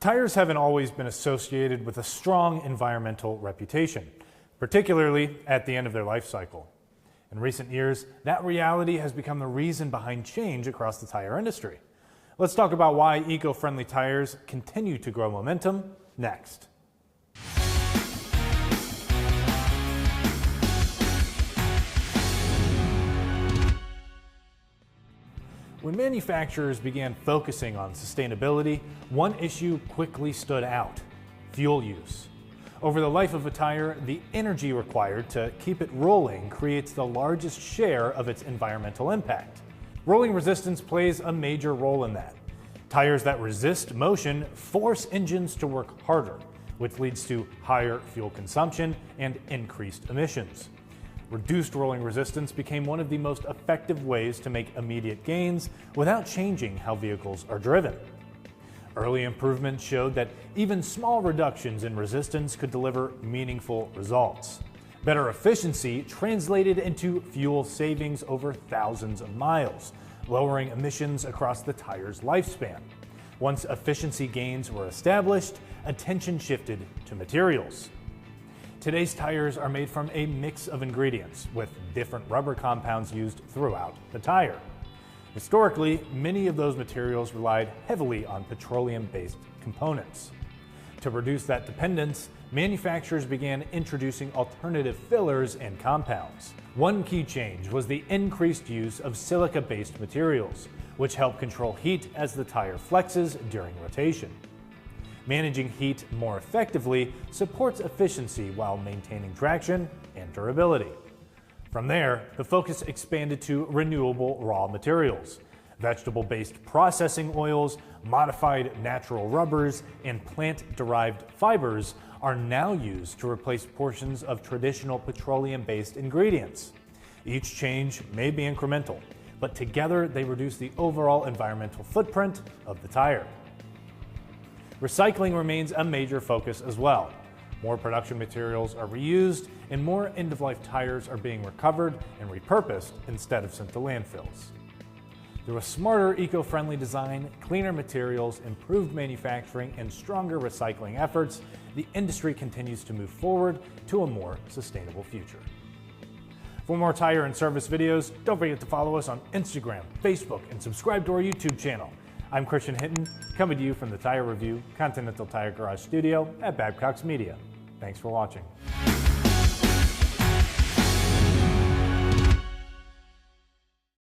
Tires haven't always been associated with a strong environmental reputation, particularly at the end of their life cycle. In recent years, that reality has become the reason behind change across the tire industry. Let's talk about why eco-friendly tires continue to grow momentum next. When manufacturers began focusing on sustainability, one issue quickly stood out: fuel use. Over the life of a tire, the energy required to keep it rolling creates the largest share of its environmental impact. Rolling resistance plays a major role in that. Tires that resist motion force engines to work harder, which leads to higher fuel consumption and increased emissions. Reduced rolling resistance became one of the most effective ways to make immediate gains without changing how vehicles are driven. Early improvements showed that even small reductions in resistance could deliver meaningful results. Better efficiency translated into fuel savings over thousands of miles, lowering emissions across the tire's lifespan. Once efficiency gains were established, attention shifted to materials. Today's tires are made from a mix of ingredients, with different rubber compounds used throughout the tire. Historically, many of those materials relied heavily on petroleum-based components. To reduce that dependence, manufacturers began introducing alternative fillers and compounds. One key change was the increased use of silica-based materials, which help control heat as the tire flexes during rotation. Managing heat more effectively supports efficiency while maintaining traction and durability. From there, the focus expanded to renewable raw materials. Vegetable-based processing oils, modified natural rubbers, and plant-derived fibers are now used to replace portions of traditional petroleum-based ingredients. Each change may be incremental, but together they reduce the overall environmental footprint of the tire. Recycling remains a major focus as well. More production materials are reused, and more end-of-life tires are being recovered and repurposed instead of sent to landfills. Through a smarter, eco-friendly design, cleaner materials, improved manufacturing, and stronger recycling efforts, the industry continues to move forward to a more sustainable future. For more tire and service videos, don't forget to follow us on Instagram, Facebook, and subscribe to our YouTube channel. I'm Christian Hinton, coming to you from the Tire Review Continental Tire Garage studio at Babcox Media. Thanks for watching.